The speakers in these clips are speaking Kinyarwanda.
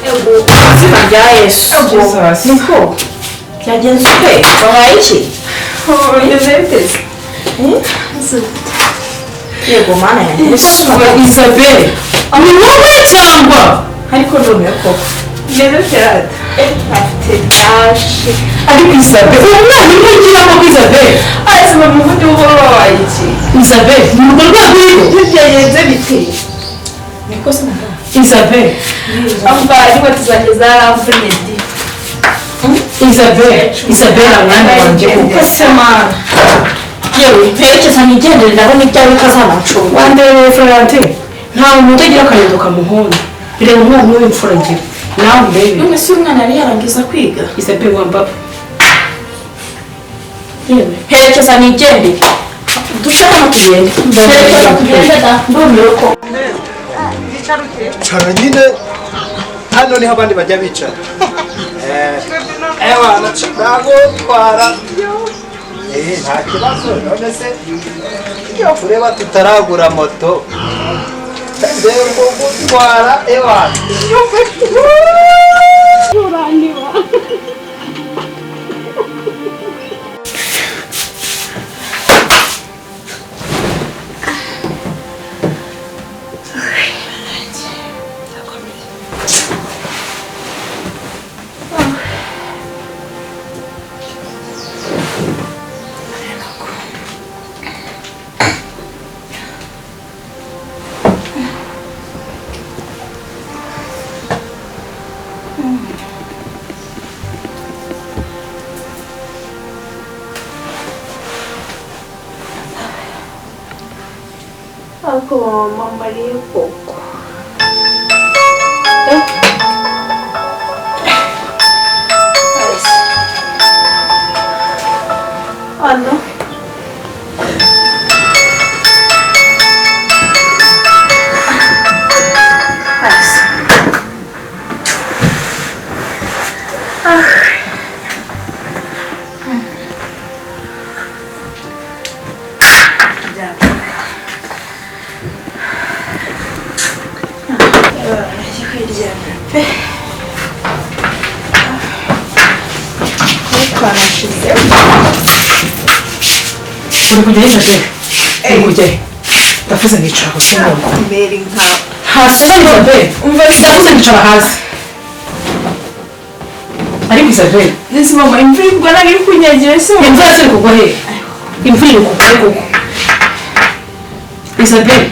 Ego. Yes. Jesus. Niko. Byagenze pe. Wabaye iki? Oh, yezete. Yego mana yanjye. Isabelle. Ni wowe cyangwa? Ariko none ko. Yero cyane. Afite tashi. Ariko Isabelle. Umwana ugira ngo Isabelle. Azima mu buryo wabaye iki? Isabelle, ni urwo rwego byagenze bite? Niko se mama. Isabelle. Amba ariko tuzageza Freddy. Isabelle mwana wanjye uko sema. Yewe, perekeza nigendere ndabona ibyawe kazanacu. Wandere Florentine. Nta muntu ugira akayodo kamuhonda. Bireba umwana w'imfura ngira. Nawe mbere. None si umwana yari yarangiza kwiga. Isabelle wamba. Yewe, perekeza nigendere. Dushaka no kugenda. Perekeza kugenda da. Ndumiro ko. Cara nyine hano niho abandi bajya bicara. Ewa nago twara. Nta kibazo none se iyo kureba tutaragura moto. Ndego gutwara ewa. Uraniwa. Aku mau beli buku. Ano? Kujya Isabelle. Kujya. Ndafuze nicara ku kingo. Mbere nka. Hasi Isabelle. Umva ndafuze nicara hasi. Ari Isabelle. Nisi mama imvura igwa nari kunyagira se. Imvura se kugwa he? Imvura iri kugwa koko. Isabelle.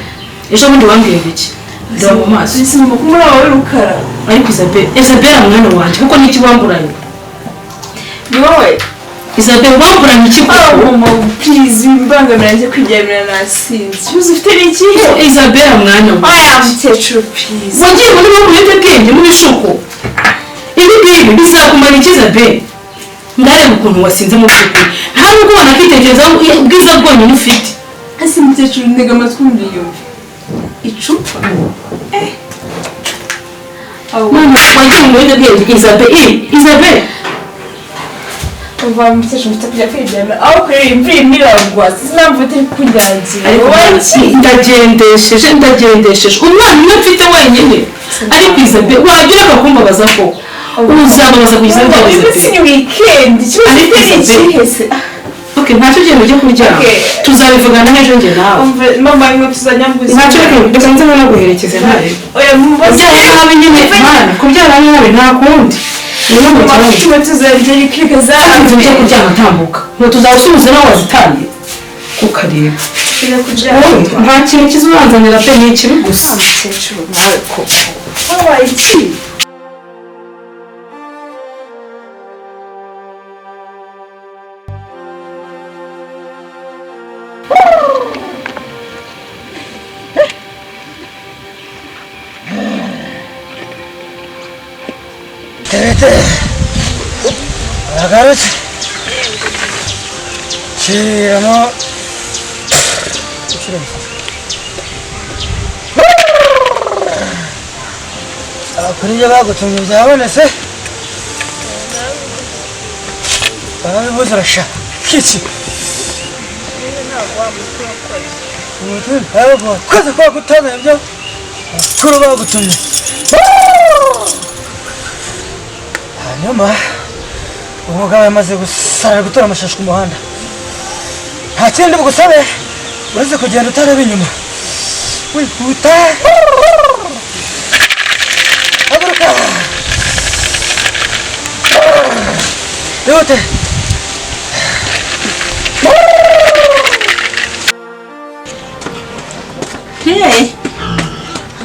Ejo bundi wambwiye iki? Ndaba mu maso. Nisi mama kumura wawe rukara. Ari Isabelle mwana wanje kuko niki wamburanye. Ni wowe. Isabelle wamburanye iki koko? Mama please imbangamira nje kwijyamira nasinzi. Cyuzi ufite iki? Isabelle mwana wanje. Aya mtecho please. Wagiye muri bo muyete bwenge muri shuko. Ibi bizakumara iki Isabelle? Ndare ukuntu wasinze mu byukuri. Nta nubwo wanakitekereza ubwiza bwonyine ufite. Asi mtecho ndega amatwi mbiyumve. Icupa. Mama wagiye muri bwenge Isabelle. Umva mtecho mfite kujya kwijyamira. Aho kuri imvura miragwa. Sinamva ute kunyangira. Ndagendesheje. Umwana umwe mfite wenyine. Ariko Isabelle wagira akakumbabaza ko. Uzababaza kugeza ryari Isabelle? Ni weekend. Cyose Okay, ntacyo genda cyo kuryama. Tuzabivugana n'ejo nge nawe. Mama imwe tuzanyambuza. Ntacyo reka nze naguherekeze nawe. Oya mumbaze. Byara nabi nyine mwana, kubyara nabi nta kundi. Niyo mu cyaro cyuma tuzagera ikirika zahanze cyo kuryama tambuka. Ngo tuzawusubiza nawe wazitangiye. Kukareba. Nta kintu kizubanzanira pe ni ikibi gusa. Amukecuru nawe koko. Wabaye iki? Agarute. Chiramo. Kuri jya bagutumye byabonetse. Barabibuza sha. Kici. Umutu, ego, kwaza kwa gutana ibyo. Kuri bagutumye. hanyuma umugabo yamaze gusara gutora amashashi ku muhanda nta kindi bugusabe uretse kugenda utareba inyuma wihuta haguruka yihute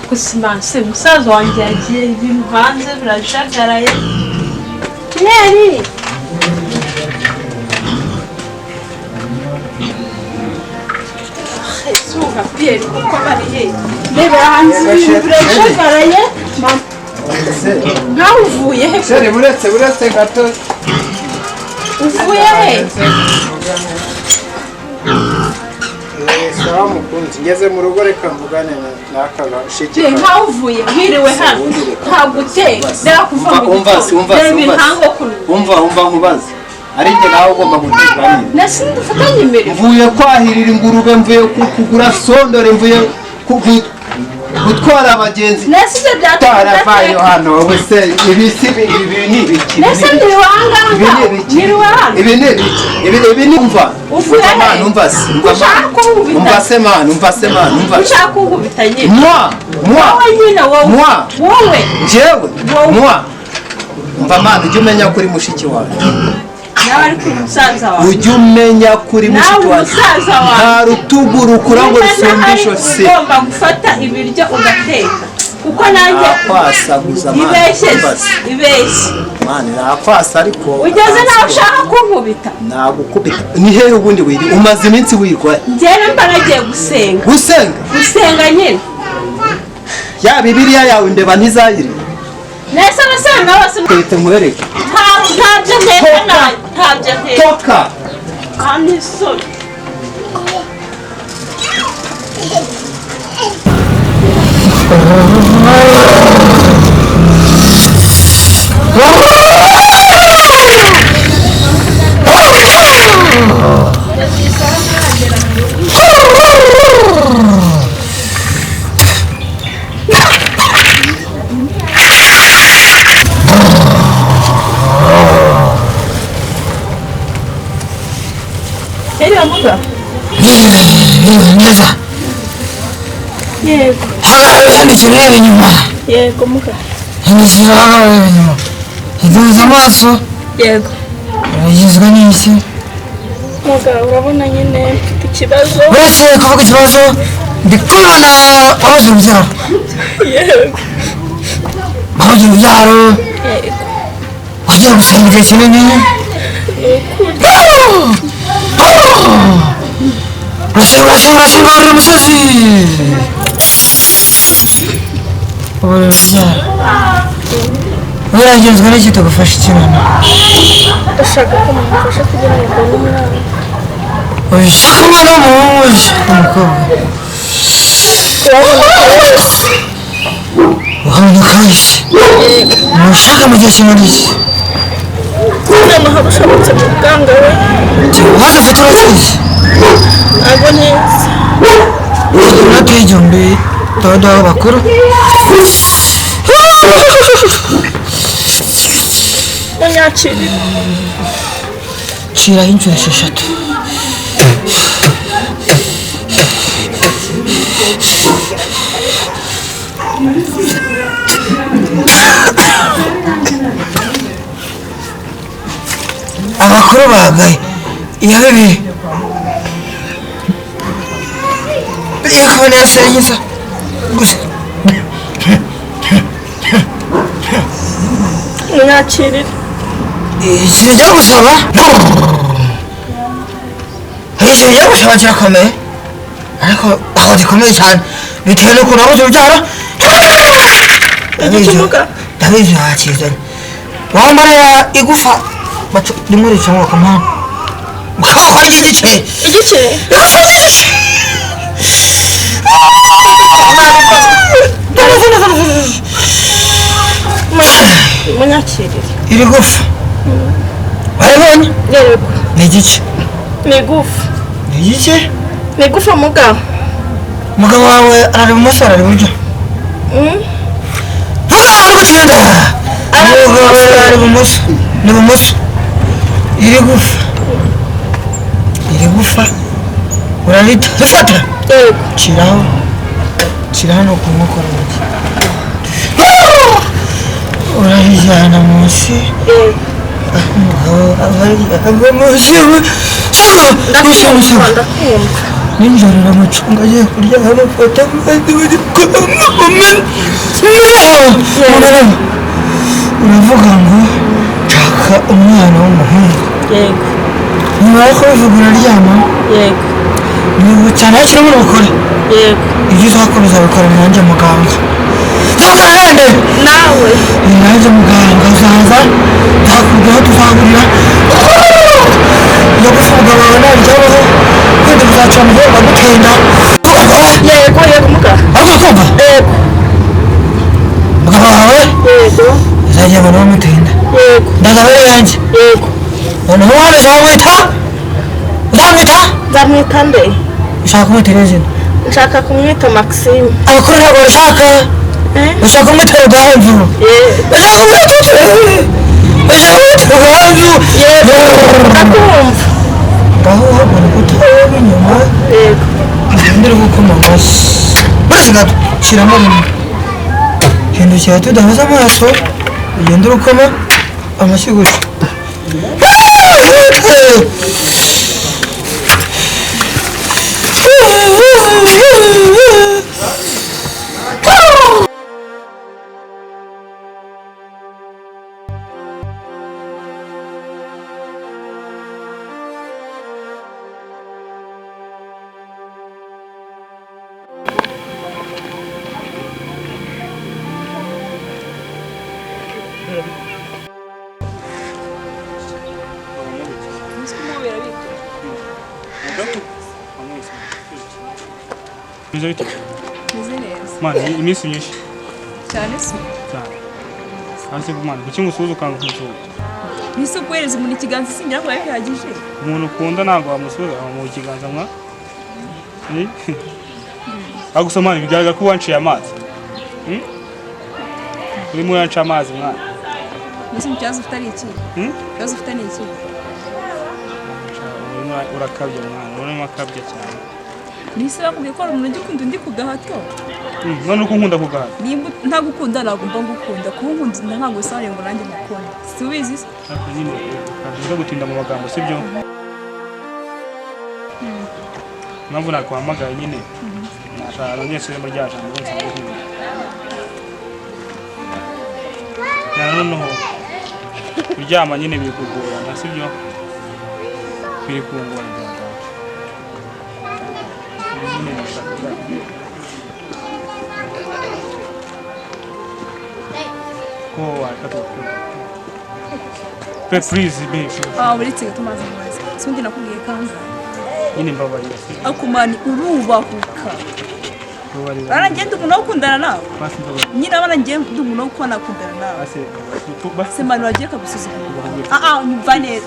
gusimanse umusaza wanjye yagiye ibintu hanze birajagaraye Mary Suga Pierre uko bariye Reba hanze ibintu birajagaraye mama nawe uvuye he Sere buretse gato uvuye he sawa mukunzi ngeze mu rugo reka mvugane n'akaga shiki nkaho uvuye mwiriwe hano ntaguteka ndakuva mu umva nkubaze ari njye nawe ugomba guteka nyine nasi dufatanye imbere mvuye kwahirira ingurube mvuye kugura sondore mvuye gutwara abagenzi nasi byatwara vayo hano wese ibisi ibi ni biki nasi ni wanganga ibi ni umva man umva ushaka kunkubita nyine wowe jewe umva man ujye umenya kuri mushiki wawe nawe ari kuri musaza wawe ujye umenya kuri mushiki wawe nta rutugu rukura ngo rusumbisho se ugomba gufata ibiryo ugateka kuko nanjye kwasaguza ibeshye mani nakwasa ariko ugeze nawe ushaka kunkubita nagukubita ni hehe ubundi wiri umaze iminsi wirwaye njyewe mba nagiye gusenga nyine ya bibiliya yawe ndeba ntizayiri nese abasenga bose kwita nkwereke ntabyo nteka ntabyo nteka toka kandi isoni neza yego handikira inyuma yego muka handikira inyuma iduza amaso yego yagizwe n'iki muga urabona nyine mfite ikibazo uretse kuvuga ikibazo ndi kubona wabuze urubyaro yego wabuze urubyaro wagiye gusenga igihe kinini urasenga umusozi uragenzwa n'iki tugufasha ikinana ndashaka ko mumufasha kugira ngo mbone umwana ushaka umwana w'umuhungu ushaka umukobwa uhabona kahise ntushaka mu gihe kingana iki noneho ushobotse mu bwanga we waje ufite uratwize ntabwo neza inoti y'igihumbi dodo bakuru munyakirire ciraho inshuro 6 abakuru bagaye iya bibiri ikabona yasengiza gusa munyakirire ikintu cyo gusaba ikintu cyo gusaba kirakomeye ariko aho gikomeye cyane bitewe n'ukuntu wabuze urubyaro ndabizi wakizanye wambarira igufa rimwe ricamo bakamana ukabakora igice munyakirire iri gufa waribonye yego ni igice ni igufa ni igice ni igufa mugabo umugabo wawe arari ibumoso arari iburyo ari kugenda umugabo arari ibumoso n'ibumoso iri gufa urarita rifata kiraho kira hano ku nkokora urayijyana munsi nijoro uramucunga agiye kurya amufata amazi uravuga ngo nshaka umwana w'umuhungu nyuma yo kubivuga uraryama nibutsa ntakiri muri gukora ibyo uzakora uzabikora nanjye muganga ntukarende nawe nanjye muganga uzaza nzakubwira aho tuzahurira iyo gusa umugabo wawe ntabijyaho wenda bizacana mu gihe bagutenda yego muga ariko kumva umugabo wawe azajya abantu bamutenda ndagabere yanjye noneho umwana uzamwita nzamwita nde ushaka kumwitera izina nshaka kumwita Maxime abakuru ntabwo ushaka kumwita Ruganzu ushaka kumwita Ruganzu ndakumva ngaho uhaguruka utareba inyuma ugendere gukoma amashyi buretse gato shyiramo rimwe hindukira tudahoza amaso ugendere ukoma amashyi gutya Mwana, iminsi myinshi cyane se cyane. Hasi kumana, kuki ngusuhuza ukanga kunsuhuza? Nise kwereza umuntu ikiganza singira ko yakihagije. Umuntu ukunda ntabwo wamusuhuza mu kiganza mwa. Agusoma bigaragara ko wanciye amazi. Urimo yanca amazi mwana. Nise mcyazo ufite ari iki? Cyazo ufite ni iki? Urakabye mwana, urimo akabye cyane. Nise bakubwiye ko ari umuntu ugikunda undi kugahato. None uko nkunda kugahato. Nimba ntagukunda nagomba ngukunda, kuba nkunda ntabwo sare ngo nanjye mukunda. Si ubizi se? Nyine kaje gutinda mu magambo sibyo? Mpamvu nakwamagaye nyine. Nashaka abanyeshuri muri rya jambo bose bavuga. Noneho kuryama nyine biri kugorana sibyo? Biri kungorana. Please, babe. Uretse tumaze mubaza. Sundi nakubwiye kanza. Nyine mbabarira. Akumani urubahuka. Mbabarira. Barangenda umuntu wo kundana nawe. Basi mbabarira. Nyine barangenda umuntu wo kwana kundana nawe. Basi. Semana wagiye kabusuzugura. Nyumva neza.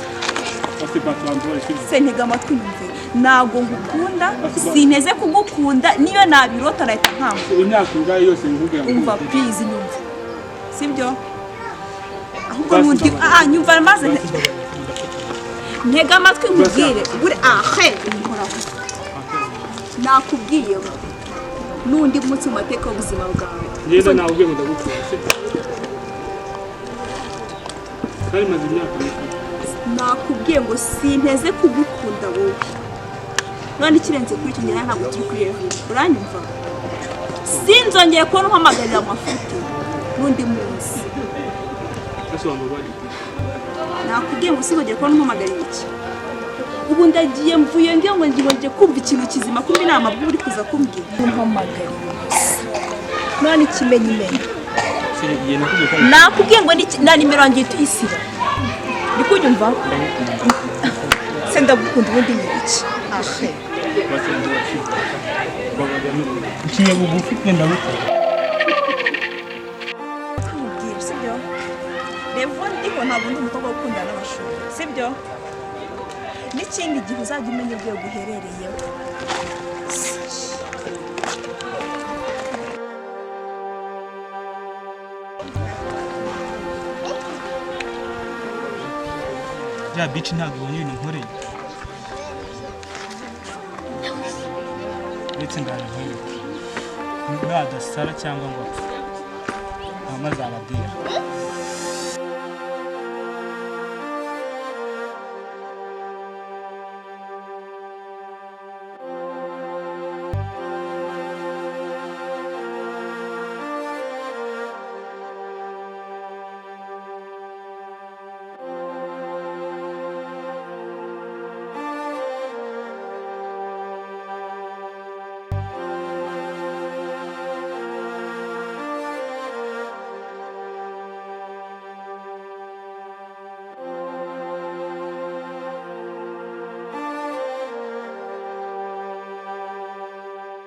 Basi batwambura iki? Sentega amatwi nyumve. Nago ngukunda, sineze kugukunda niyo nabirota nahita nkamba. Imyaka ingahe yose nkubwira ngo umva please nyumve. Sibyo? Ahubwo nundi nyumva maze ntega amatwi nkubwire gure nakubwiye nundi munsi mu mateka y'ubuzima bwawe. Ngenda nawe ubwe ndagukunda. Kari maze imyaka nakubwiye ngo sinteze kugukunda wowe. None ikirenze kuri cyo nyina ntabwo turi kuri revu. Uranyumva? Sinzongeye kubona umpamagarira amafuti nundi munsi. Nakubwiye ngo sinzongeye kubona umpamagarira iki. Ubu ndagiye mvuye ngiye ngo ngiye kumva ikintu kizima kumbi nama bwo uri kuza kumbwira. Umpamagarira. None ikimenyimenyi. Nakubwiye ngo na nimero yanjye tuyisiba. Ndikunyumva? Senda gukunda ubundi n'iki. Uciye bugufi kwenda gukora. Kubwira sibyo? Revo ndiko ntabwo ndi umukobwa ukundana n'abashuri. Sibyo? N'ikindi gihe uzajya umenya ibyo guherereye. ya bici ntabwo ibonye ibintu nkoreye ndetse ndaje nkoreye nadasara cyangwa ngo amazababwira